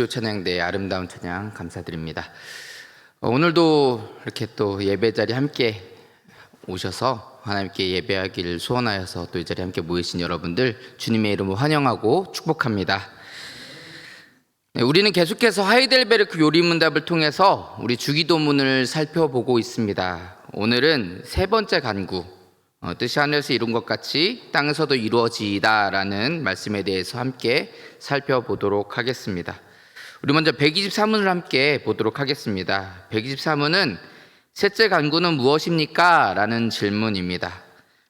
찬양대의 아름다운 찬양 감사드립니다. 오늘도 이렇게 또 예배 자리 함께 오셔서 하나님께 예배하기를 소원하여서 또 이 자리에 함께 모이신 여러분들 주님의 이름으로 환영하고 축복합니다. 우리는 계속해서 하이델베르크 요리문답을 통해서 우리 주기도문을 살펴보고 있습니다. 오늘은 세 번째 간구, 뜻이 하늘에서 이룬 것 같이 땅에서도 이루어지이다 라는 말씀에 대해서 함께 살펴보도록 하겠습니다. 우리 먼저 123문을 함께 보도록 하겠습니다. 123문은 셋째 간구는 무엇입니까? 라는 질문입니다.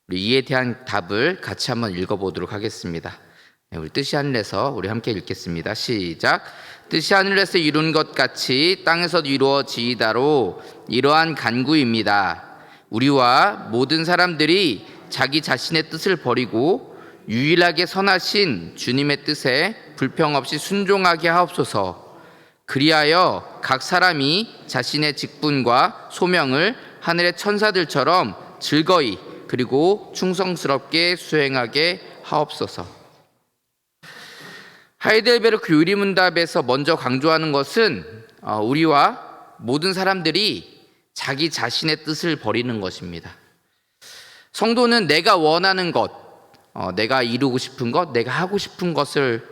우리 이에 대한 답을 같이 한번 읽어보도록 하겠습니다. 우리 뜻이 하늘에서 우리 함께 읽겠습니다. 시작. 뜻이 하늘에서 이룬 것 같이 땅에서도 이루어지이다로 이러한 간구입니다. 우리와 모든 사람들이 자기 자신의 뜻을 버리고 유일하게 선하신 주님의 뜻에 불평 없이 순종하게 하옵소서. 그리하여 각 사람이 자신의 직분과 소명을 하늘의 천사들처럼 즐거이 그리고 충성스럽게 수행하게 하옵소서. 하이델베르크 요리문답에서 먼저 강조하는 것은 우리와 모든 사람들이 자기 자신의 뜻을 버리는 것입니다. 성도는 내가 원하는 것, 내가 이루고 싶은 것, 내가 하고 싶은 것을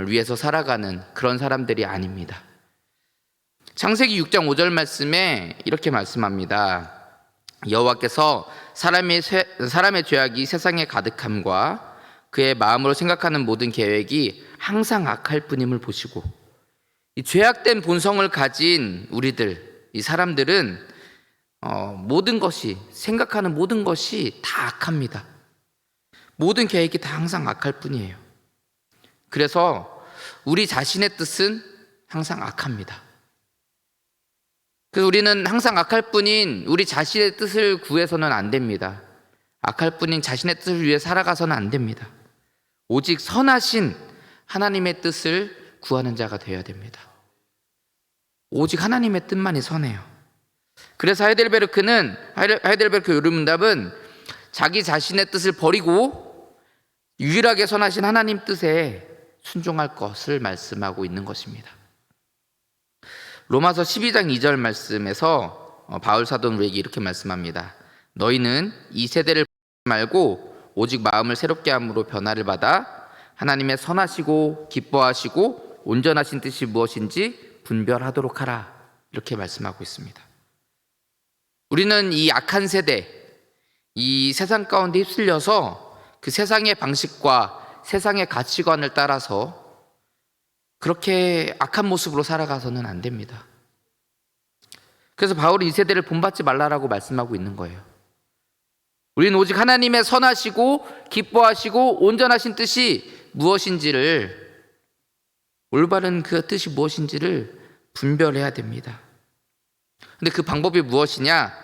위해서 살아가는 그런 사람들이 아닙니다. 창세기 6장 5절 말씀에 이렇게 말씀합니다. 여호와께서 사람의 죄악이 세상에 가득함과 그의 마음으로 생각하는 모든 계획이 항상 악할 뿐임을 보시고, 이 죄악된 본성을 가진 우리들, 이 사람들은 모든 것이, 생각하는 모든 것이 다 악합니다. 모든 계획이 다 항상 악할 뿐이에요. 그래서 우리 자신의 뜻은 항상 악합니다. 그래서 우리는 항상 악할 뿐인 우리 자신의 뜻을 구해서는 안 됩니다. 악할 뿐인 자신의 뜻을 위해 살아가서는 안 됩니다. 오직 선하신 하나님의 뜻을 구하는 자가 되어야 됩니다. 오직 하나님의 뜻만이 선해요. 그래서 하이델베르크 요리문답은 자기 자신의 뜻을 버리고 유일하게 선하신 하나님 뜻에 순종할 것을 말씀하고 있는 것입니다. 로마서 12장 2절 말씀에서 바울 사도는 우리에게 이렇게 말씀합니다. 너희는 이 세대를 말고 오직 마음을 새롭게 함으로 변화를 받아 하나님의 선하시고 기뻐하시고 온전하신 뜻이 무엇인지 분별하도록 하라. 이렇게 말씀하고 있습니다. 우리는 이 악한 세대, 이 세상 가운데 휩쓸려서 그 세상의 방식과 세상의 가치관을 따라서 그렇게 악한 모습으로 살아가서는 안 됩니다. 그래서 바울이 이 세대를 본받지 말라라고 말씀하고 있는 거예요. 우리는 오직 하나님의 선하시고 기뻐하시고 온전하신 뜻이 무엇인지를, 올바른 그 뜻이 무엇인지를 분별해야 됩니다. 근데 그 방법이 무엇이냐?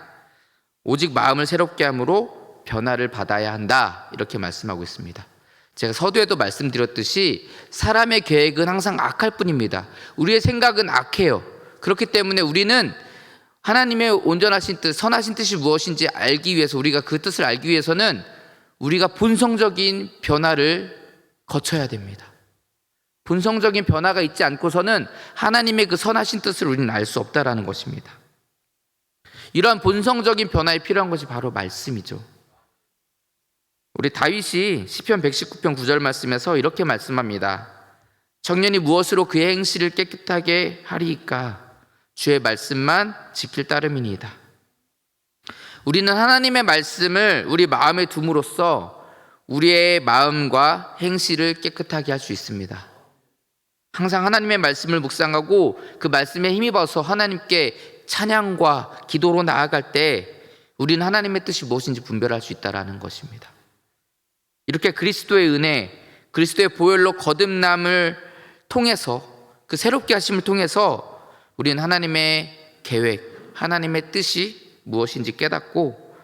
오직 마음을 새롭게 함으로 변화를 받아야 한다. 이렇게 말씀하고 있습니다. 제가 서두에도 말씀드렸듯이 사람의 계획은 항상 악할 뿐입니다. 우리의 생각은 악해요. 그렇기 때문에 우리는 하나님의 온전하신 뜻, 선하신 뜻이 무엇인지 알기 위해서, 우리가 그 뜻을 알기 위해서는 우리가 본성적인 변화를 거쳐야 됩니다. 본성적인 변화가 있지 않고서는 하나님의 그 선하신 뜻을 우리는 알 수 없다라는 것입니다. 이러한 본성적인 변화에 필요한 것이 바로 말씀이죠. 우리 다윗이 시편 119편 9절 말씀에서 이렇게 말씀합니다. 청년이 무엇으로 그의 행실을 깨끗하게 하리이까? 주의 말씀만 지킬 따름이니이다. 우리는 하나님의 말씀을 우리 마음에 둠으로써 우리의 마음과 행실을 깨끗하게 할 수 있습니다. 항상 하나님의 말씀을 묵상하고 그 말씀에 힘입어서 하나님께 찬양과 기도로 나아갈 때 우리는 하나님의 뜻이 무엇인지 분별할 수 있다는 것입니다. 이렇게 그리스도의 은혜, 그리스도의 보혈로 거듭남을 통해서, 그 새롭게 하심을 통해서 우리는 하나님의 계획, 하나님의 뜻이 무엇인지 깨닫고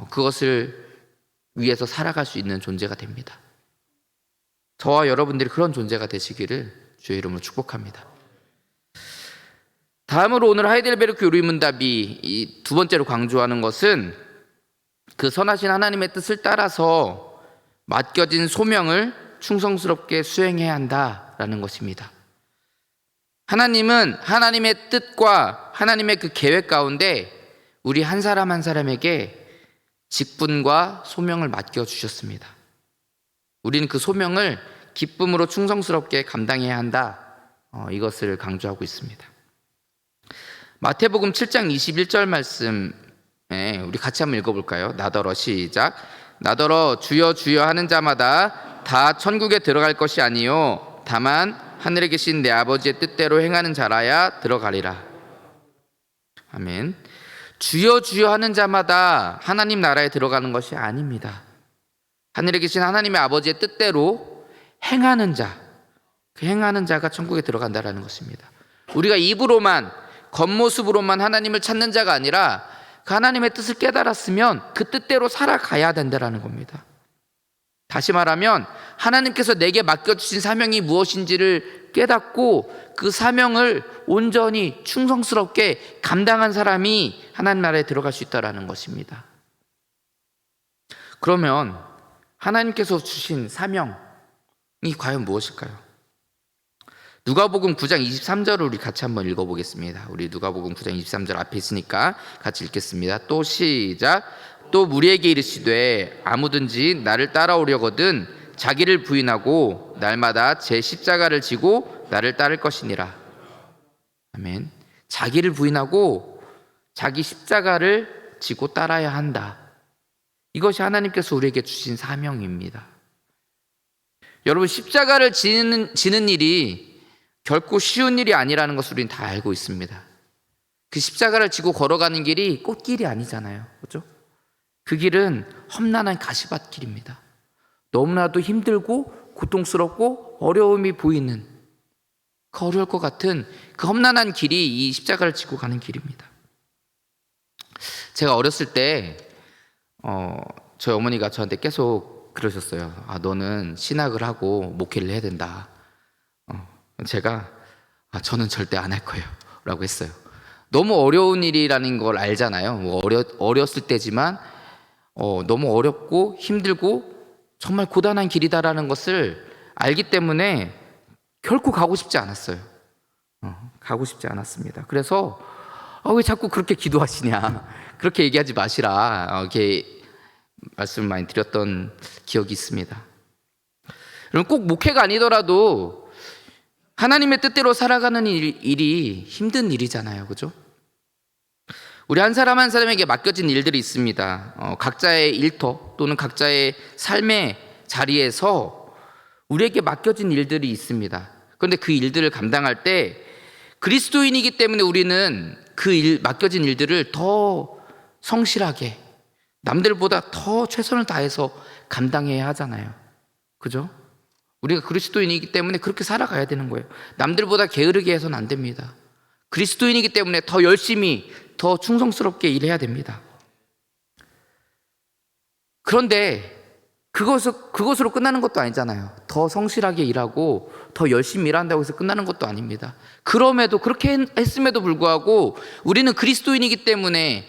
그것을 위해서 살아갈 수 있는 존재가 됩니다. 저와 여러분들이 그런 존재가 되시기를 주의 이름으로 축복합니다. 다음으로 오늘 하이델베르크 요리문답이 이 두 번째로 강조하는 것은 그 선하신 하나님의 뜻을 따라서 맡겨진 소명을 충성스럽게 수행해야 한다라는 것입니다. 하나님은 하나님의 뜻과 하나님의 그 계획 가운데 우리 한 사람 한 사람에게 직분과 소명을 맡겨주셨습니다. 우리는 그 소명을 기쁨으로 충성스럽게 감당해야 한다. 이것을 강조하고 있습니다. 마태복음 7장 21절 말씀에 우리 같이 한번 읽어볼까요? 나더러 시작. 나더러 주여 주여 하는 자마다 다 천국에 들어갈 것이 아니요 다만 하늘에 계신 내 아버지의 뜻대로 행하는 자라야 들어가리라. 아멘. 주여 주여 하는 자마다 하나님 나라에 들어가는 것이 아닙니다. 하늘에 계신 하나님의 아버지의 뜻대로 행하는 자, 그 행하는 자가 천국에 들어간다라는 것입니다. 우리가 입으로만 겉모습으로만 하나님을 찾는 자가 아니라 그 하나님의 뜻을 깨달았으면 그 뜻대로 살아가야 된다라는 겁니다. 다시 말하면 하나님께서 내게 맡겨주신 사명이 무엇인지를 깨닫고 그 사명을 온전히 충성스럽게 감당한 사람이 하나님 나라에 들어갈 수 있다는 것입니다. 그러면 하나님께서 주신 사명이 과연 무엇일까요? 누가복음 9장 23절을 우리 같이 한번 읽어보겠습니다. 우리 누가복음 9장 23절 앞에 있으니까 같이 읽겠습니다. 또 시작. 또 무리에게 이르시되 아무든지 나를 따라오려거든 자기를 부인하고 날마다 제 십자가를 지고 나를 따를 것이니라. 아멘. 자기를 부인하고 자기 십자가를 지고 따라야 한다. 이것이 하나님께서 우리에게 주신 사명입니다. 여러분, 십자가를 지는 일이 결코 쉬운 일이 아니라는 것을 우리는 다 알고 있습니다. 그 십자가를 지고 걸어가는 길이 꽃길이 아니잖아요. 그렇죠? 그 길은 험난한 가시밭길입니다. 너무나도 힘들고 고통스럽고 어려움이 보이는 그 어려울 것 같은 그 험난한 길이 이 십자가를 지고 가는 길입니다. 제가 어렸을 때 저희 어머니가 저한테 계속 그러셨어요. 너는 신학을 하고 목회를 해야 된다. 제가 저는 절대 안 할 거예요 라고 했어요. 너무 어려운 일이라는 걸 알잖아요. 어렸을 때지만 너무 어렵고 힘들고 정말 고단한 길이다라는 것을 알기 때문에 결코 가고 싶지 않았어요. 가고 싶지 않았습니다. 그래서 왜 자꾸 그렇게 기도하시냐, 그렇게 얘기하지 마시라, 이렇게 말씀을 많이 드렸던 기억이 있습니다. 여러분, 꼭 목회가 아니더라도 하나님의 뜻대로 살아가는 일이 힘든 일이잖아요. 그죠? 우리 한 사람 한 사람에게 맡겨진 일들이 있습니다. 각자의 일터 또는 각자의 삶의 자리에서 우리에게 맡겨진 일들이 있습니다. 그런데 그 일들을 감당할 때 그리스도인이기 때문에 우리는 그 맡겨진 일들을 더 성실하게 남들보다 더 최선을 다해서 감당해야 하잖아요. 그죠? 우리가 그리스도인이기 때문에 그렇게 살아가야 되는 거예요. 남들보다 게으르게 해서는 안 됩니다. 그리스도인이기 때문에 더 열심히 더 충성스럽게 일해야 됩니다. 그런데 그것으로 끝나는 것도 아니잖아요. 더 성실하게 일하고 더 열심히 일한다고 해서 끝나는 것도 아닙니다. 그럼에도 그렇게 했음에도 불구하고 우리는 그리스도인이기 때문에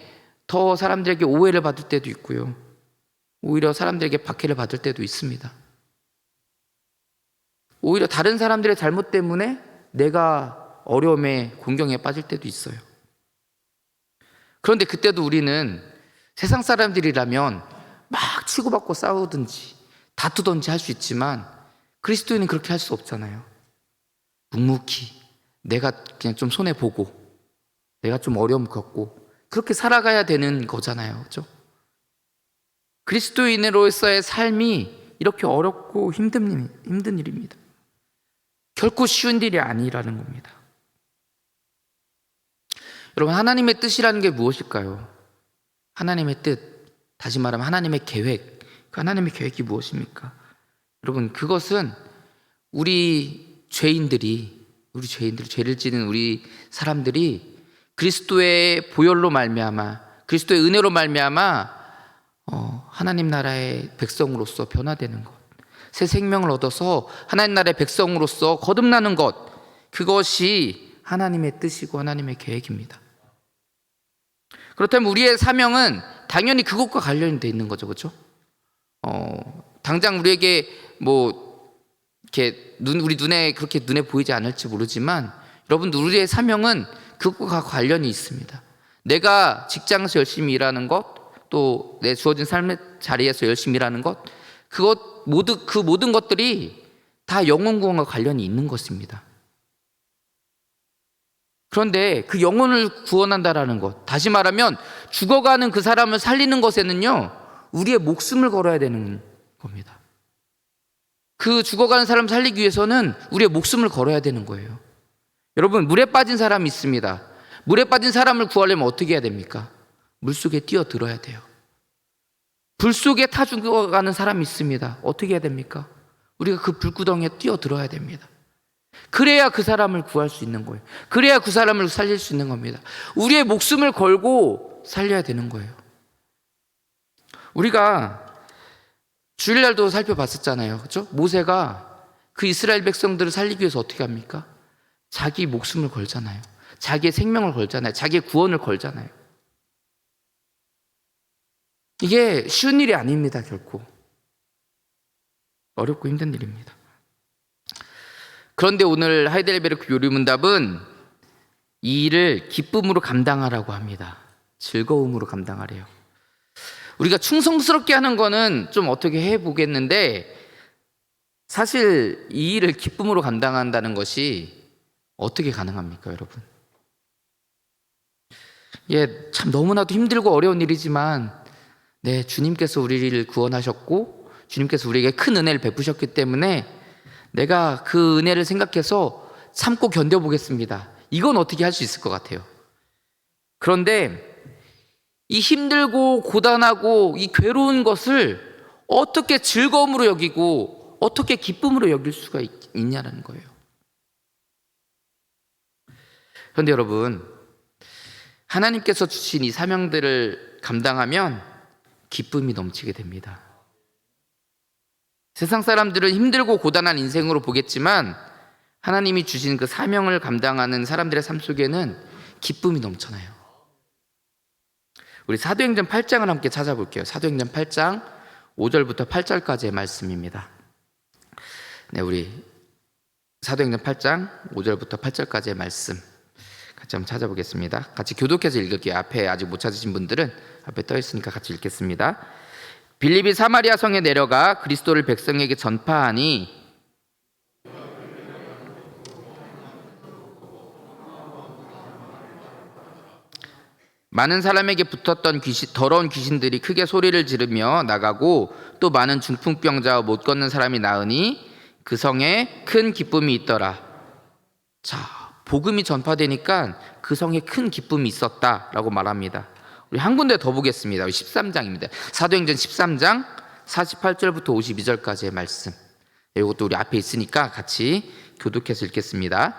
더 사람들에게 오해를 받을 때도 있고요. 오히려 사람들에게 박해를 받을 때도 있습니다. 오히려 다른 사람들의 잘못 때문에 내가 어려움에 공경에 빠질 때도 있어요. 그런데 그때도 우리는 세상 사람들이라면 막 치고받고 싸우든지 다투든지 할 수 있지만 그리스도인은 그렇게 할 수 없잖아요. 묵묵히 내가 그냥 좀 손해보고 내가 좀 어려움 겪고 그렇게 살아가야 되는 거잖아요. 그렇죠? 그리스도인으로서의 삶이 이렇게 어렵고 힘든 일입니다. 결코 쉬운 일이 아니라는 겁니다. 여러분, 하나님의 뜻이라는 게 무엇일까요? 하나님의 뜻, 다시 말하면 하나님의 계획, 그 하나님의 계획이 무엇입니까? 여러분, 그것은 우리 죄인들이 죄를 지는 우리 사람들이 그리스도의 보혈로 말미암아, 그리스도의 은혜로 말미암아 하나님 나라의 백성으로서 변화되는 것, 새 생명을 얻어서 하나님 나라의 백성으로서 거듭나는 것, 그것이 하나님의 뜻이고 하나님의 계획입니다. 그렇다면 우리의 사명은 당연히 그것과 관련이 돼 있는 거죠. 그렇죠? 당장 우리에게 이렇게 우리 눈에 그렇게 눈에 보이지 않을지 모르지만 여러분, 우리의 사명은 그것과 관련이 있습니다. 내가 직장에서 열심히 일하는 것, 또 내 주어진 삶의 자리에서 열심히 일하는 것, 그 모든 것들이 다 영혼 구원과 관련이 있는 것입니다. 그런데 그 영혼을 구원한다라는 것, 다시 말하면 죽어가는 그 사람을 살리는 것에는요, 우리의 목숨을 걸어야 되는 겁니다. 그 죽어가는 사람을 살리기 위해서는 우리의 목숨을 걸어야 되는 거예요. 여러분, 물에 빠진 사람이 있습니다. 물에 빠진 사람을 구하려면 어떻게 해야 됩니까? 물속에 뛰어들어야 돼요. 불 속에 타 죽어가는 사람이 있습니다. 어떻게 해야 됩니까? 우리가 그 불구덩이에 뛰어들어야 됩니다. 그래야 그 사람을 구할 수 있는 거예요. 그래야 그 사람을 살릴 수 있는 겁니다. 우리의 목숨을 걸고 살려야 되는 거예요. 우리가 주일날도 살펴봤었잖아요. 그렇죠? 모세가 그 이스라엘 백성들을 살리기 위해서 어떻게 합니까? 자기 목숨을 걸잖아요. 자기의 생명을 걸잖아요. 자기의 구원을 걸잖아요. 이게 쉬운 일이 아닙니다. 결코 어렵고 힘든 일입니다. 그런데 오늘 하이델베르크 요리문답은 이 일을 기쁨으로 감당하라고 합니다. 즐거움으로 감당하래요. 우리가 충성스럽게 하는 거는 좀 어떻게 해보겠는데, 사실 이 일을 기쁨으로 감당한다는 것이 어떻게 가능합니까, 여러분? 예, 참 너무나도 힘들고 어려운 일이지만, 네, 주님께서 우리를 구원하셨고 주님께서 우리에게 큰 은혜를 베푸셨기 때문에 내가 그 은혜를 생각해서 참고 견뎌보겠습니다. 이건 어떻게 할 수 있을 것 같아요. 그런데 이 힘들고 고단하고 이 괴로운 것을 어떻게 즐거움으로 여기고 어떻게 기쁨으로 여길 수가 있냐는 거예요. 그런데 여러분, 하나님께서 주신 이 사명들을 감당하면 기쁨이 넘치게 됩니다. 세상 사람들은 힘들고 고단한 인생으로 보겠지만 하나님이 주신 그 사명을 감당하는 사람들의 삶 속에는 기쁨이 넘쳐나요. 우리 사도행전 8장을 함께 찾아볼게요. 사도행전 8장 5절부터 8절까지의 말씀입니다. 네, 우리 사도행전 8장 5절부터 8절까지의 말씀 같이 한번 찾아보겠습니다. 같이 교독해서 읽을게요. 앞에 아직 못 찾으신 분들은 앞에 떠 있으니까 같이 읽겠습니다. 빌립이 사마리아 성에 내려가 그리스도를 백성에게 전파하니 많은 사람에게 붙었던 더러운 귀신들이 크게 소리를 지르며 나가고 또 많은 중풍병자와 못 걷는 사람이 나으니 그 성에 큰 기쁨이 있더라. 자, 복음이 전파되니까 그 성에 큰 기쁨이 있었다라고 말합니다. 우리 한 군데 더 보겠습니다. 13장입니다. 사도행전 13장 48절부터 52절까지의 말씀. 이것도 우리 앞에 있으니까 같이 교독해서 읽겠습니다.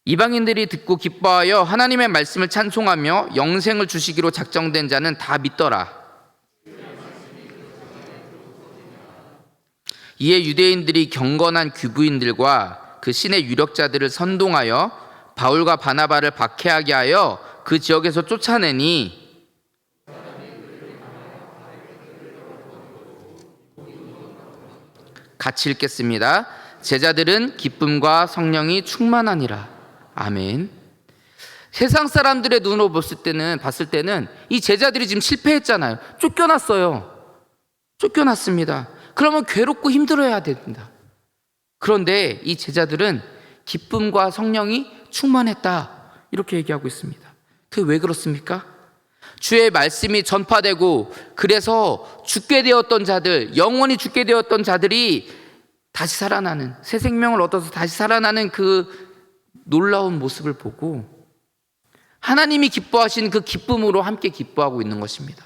이방인들이 듣고 기뻐하여 하나님의 말씀을 찬송하며 영생을 주시기로 작정된 자는 다 믿더라. 이에 유대인들이 경건한 귀부인들과 그 신의 유력자들을 선동하여 바울과 바나바를 박해하게 하여 그 지역에서 쫓아내니 같이 읽겠습니다. 제자들은 기쁨과 성령이 충만하니라. 아멘. 세상 사람들의 눈으로 봤을 때는 이 제자들이 지금 실패했잖아요. 쫓겨났습니다. 그러면 괴롭고 힘들어야 됩니다. 그런데 이 제자들은 기쁨과 성령이 충만했다, 이렇게 얘기하고 있습니다. 그게 왜 그렇습니까? 주의 말씀이 전파되고 그래서 죽게 되었던 자들, 영원히 죽게 되었던 자들이 다시 살아나는, 새 생명을 얻어서 다시 살아나는 그 놀라운 모습을 보고 하나님이 기뻐하신 그 기쁨으로 함께 기뻐하고 있는 것입니다.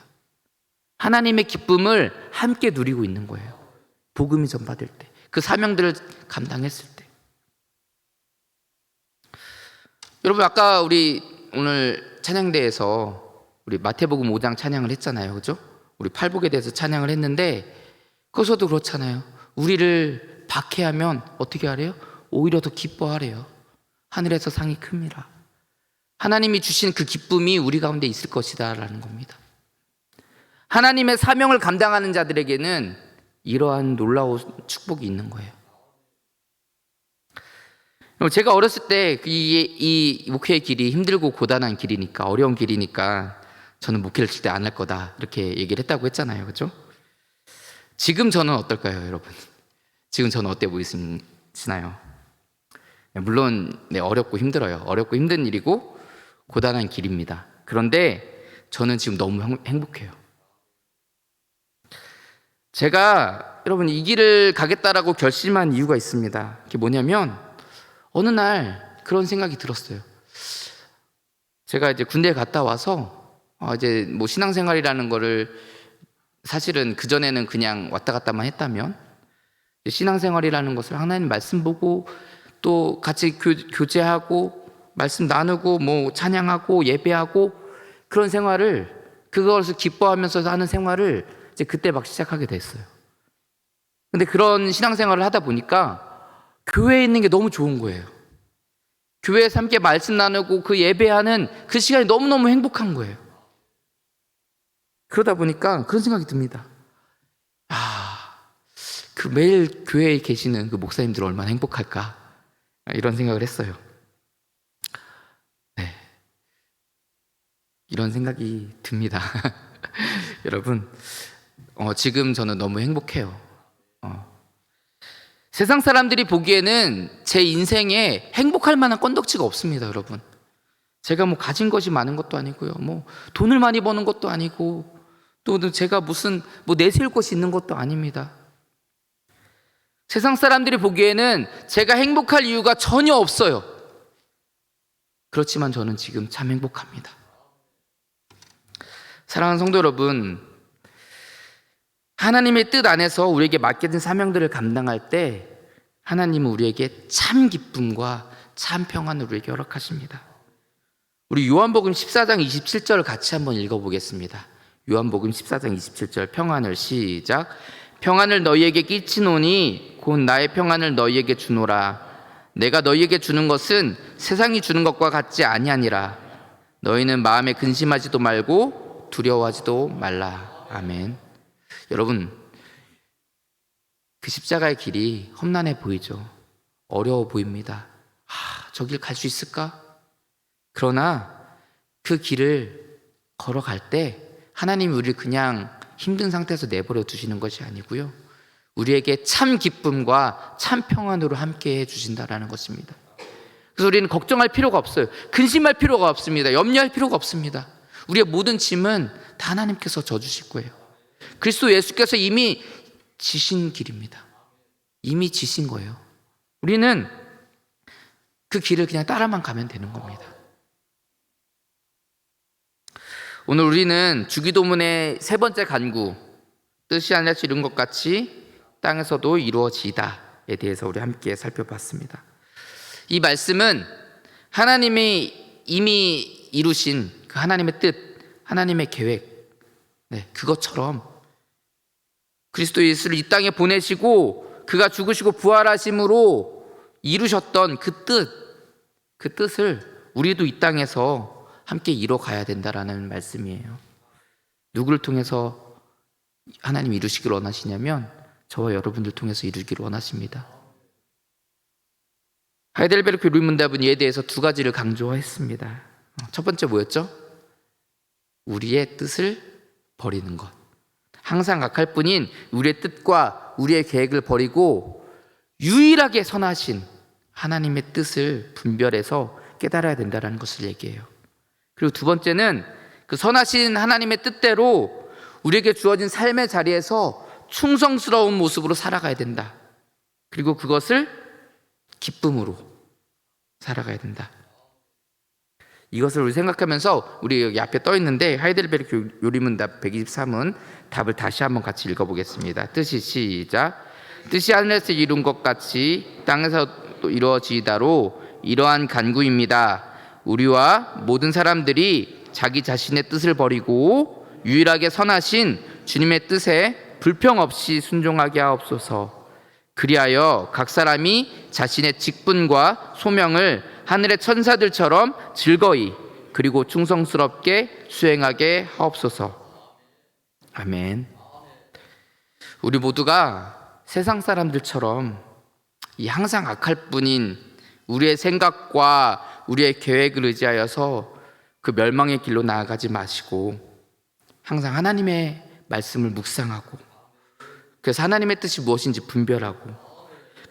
하나님의 기쁨을 함께 누리고 있는 거예요. 복음이 전파될 때, 그 사명들을 감당했을 때. 여러분, 아까 우리 오늘 찬양대에서 우리 마태복음 5장 찬양을 했잖아요. 그죠? 우리 팔복에 대해서 찬양을 했는데 거기서도 그렇잖아요. 우리를 박해하면 어떻게 하래요? 오히려 더 기뻐하래요. 하늘에서 상이 큽니다. 하나님이 주신 그 기쁨이 우리 가운데 있을 것이다 라는 겁니다. 하나님의 사명을 감당하는 자들에게는 이러한 놀라운 축복이 있는 거예요. 제가 어렸을 때 이 목회의 길이 힘들고 고단한 길이니까, 어려운 길이니까 저는 목회를 절대 안 할 거다 이렇게 얘기를 했다고 했잖아요, 그렇죠? 지금 저는 어떨까요, 여러분? 지금 저는 어때 보이시나요? 물론 어렵고 힘들어요. 어렵고 힘든 일이고 고단한 길입니다. 그런데 저는 지금 너무 행복해요. 제가 여러분 이 길을 가겠다라고 결심한 이유가 있습니다. 그게 뭐냐면 어느 날 그런 생각이 들었어요. 제가 이제 군대에 갔다 와서 이제 뭐 신앙생활이라는 거를 사실은 그전에는 그냥 왔다 갔다만 했다면 신앙생활이라는 것을 하나님 말씀 보고 또 같이 교제하고 말씀 나누고 뭐 찬양하고 예배하고 그런 생활을, 그것을 기뻐하면서 하는 생활을 이제 그때 막 시작하게 됐어요. 근데 그런 신앙생활을 하다 보니까 교회에 있는 게 너무 좋은 거예요. 교회에서 함께 말씀 나누고 그 예배하는 그 시간이 너무너무 행복한 거예요. 그러다 보니까 그런 생각이 듭니다. 그 매일 교회에 계시는 그 목사님들 얼마나 행복할까, 이런 생각을 했어요. 네, 이런 생각이 듭니다. 여러분, 지금 저는 너무 행복해요. 세상 사람들이 보기에는 제 인생에 행복할 만한 건덕지가 없습니다, 여러분. 제가 뭐 가진 것이 많은 것도 아니고요, 뭐 돈을 많이 버는 것도 아니고, 또 제가 무슨 뭐 내세울 것이 있는 것도 아닙니다. 세상 사람들이 보기에는 제가 행복할 이유가 전혀 없어요. 그렇지만 저는 지금 참 행복합니다. 사랑하는 성도 여러분, 하나님의 뜻 안에서 우리에게 맡겨진 사명들을 감당할 때 하나님은 우리에게 참 기쁨과 참 평안을 우리에게 허락하십니다. 우리 요한복음 14장 27절을 같이 한번 읽어보겠습니다. 요한복음 14장 27절, 평안을 시작. 평안을 너희에게 끼치노니 곧 나의 평안을 너희에게 주노라. 내가 너희에게 주는 것은 세상이 주는 것과 같지 아니하니라. 너희는 마음에 근심하지도 말고 두려워하지도 말라. 아멘. 여러분, 그 십자가의 길이 험난해 보이죠. 어려워 보입니다. 저 길 갈 수 있을까? 그러나 그 길을 걸어갈 때 하나님이 우리를 그냥 힘든 상태에서 내버려 두시는 것이 아니고요, 우리에게 참 기쁨과 참 평안으로 함께 해주신다라는 것입니다. 그래서 우리는 걱정할 필요가 없어요. 근심할 필요가 없습니다. 염려할 필요가 없습니다. 우리의 모든 짐은 다 하나님께서 져주실 거예요. 그리스도 예수께서 이미 지신 길입니다. 이미 지신 거예요. 우리는 그 길을 그냥 따라만 가면 되는 겁니다. 오늘 우리는 주기도문의 세 번째 간구, 뜻이 하늘에서 이룬 것 같이 땅에서도 이루어지이다에 대해서 우리 함께 살펴봤습니다. 이 말씀은 하나님이 이미 이루신 그 하나님의 뜻, 하나님의 계획, 그것처럼 그리스도 예수를 이 땅에 보내시고 그가 죽으시고 부활하심으로 이루셨던 그 뜻을 우리도 이 땅에서 함께 이뤄가야 된다라는 말씀이에요. 누구를 통해서 하나님 이루시기를 원하시냐면 저와 여러분들 통해서 이루기를 원하십니다. 하이델베르크 류문답은 이에 대해서 두 가지를 강조했습니다. 첫 번째 뭐였죠? 우리의 뜻을 버리는 것. 항상 악할 뿐인 우리의 뜻과 우리의 계획을 버리고 유일하게 선하신 하나님의 뜻을 분별해서 깨달아야 된다는 것을 얘기해요. 그리고 두 번째는 그 선하신 하나님의 뜻대로 우리에게 주어진 삶의 자리에서 충성스러운 모습으로 살아가야 된다. 그리고 그것을 기쁨으로 살아가야 된다. 이것을 우리 생각하면서 우리 여기 앞에 떠 있는데 하이델베르크 요리문답 123은 답을 다시 한번 같이 읽어보겠습니다. 뜻이 시작. 뜻이 하늘에서 이룬 것 같이 땅에서 또 이루어지이다로 이러한 간구입니다. 우리와 모든 사람들이 자기 자신의 뜻을 버리고 유일하게 선하신 주님의 뜻에 불평 없이 순종하게 하옵소서. 그리하여 각 사람이 자신의 직분과 소명을 하늘의 천사들처럼 즐거이 그리고 충성스럽게 수행하게 하옵소서. 아멘. 우리 모두가 세상 사람들처럼 이 항상 악할 뿐인 우리의 생각과 우리의 계획을 의지하여서 그 멸망의 길로 나아가지 마시고 항상 하나님의 말씀을 묵상하고, 그래서 하나님의 뜻이 무엇인지 분별하고,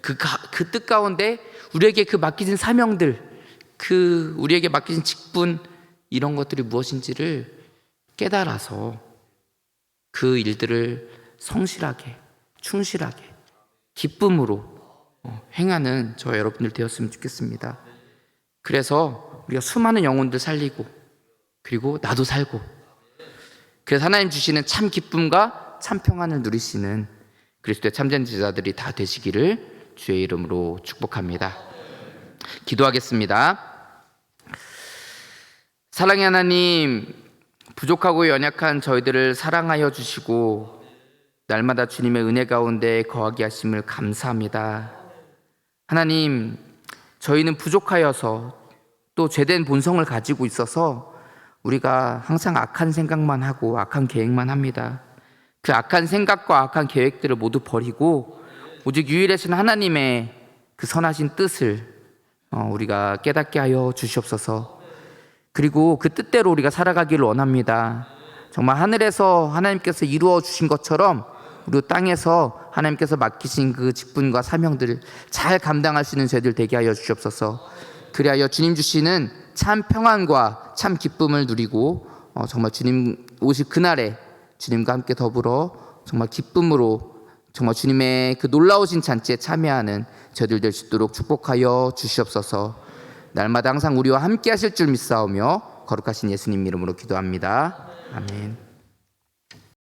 그 뜻 가운데 우리에게 그 맡기진 사명들, 그 우리에게 맡기진 직분, 이런 것들이 무엇인지를 깨달아서 그 일들을 성실하게, 충실하게, 기쁨으로 행하는 저와 여러분들 되었으면 좋겠습니다. 그래서 우리가 수많은 영혼들 살리고, 그리고 나도 살고, 그래서 하나님 주시는 참 기쁨과 참 평안을 누리시는 그리스도의 참된 제자들이 다 되시기를 주의 이름으로 축복합니다. 기도하겠습니다. 사랑의 하나님, 부족하고 연약한 저희들을 사랑하여 주시고 날마다 주님의 은혜 가운데 거하게 하심을 감사합니다. 하나님, 저희는 부족하여서 또 죄된 본성을 가지고 있어서 우리가 항상 악한 생각만 하고 악한 계획만 합니다. 그 악한 생각과 악한 계획들을 모두 버리고 오직 유일하신 하나님의 그 선하신 뜻을 우리가 깨닫게 하여 주시옵소서. 그리고 그 뜻대로 우리가 살아가기를 원합니다. 정말 하늘에서 하나님께서 이루어 주신 것처럼 우리 땅에서 하나님께서 맡기신 그 직분과 사명들을 잘 감당할 수 있는 저희들 되게 하여 주시옵소서. 그리하여 주님 주시는 참 평안과 참 기쁨을 누리고 정말 주님 오실 그날에 주님과 함께 더불어 정말 기쁨으로 정말 주님의 그 놀라우신 잔치에 참여하는 저희들 될 수 있도록 축복하여 주시옵소서. 날마다 항상 우리와 함께 하실 줄 믿사오며 거룩하신 예수님 이름으로 기도합니다. 아멘.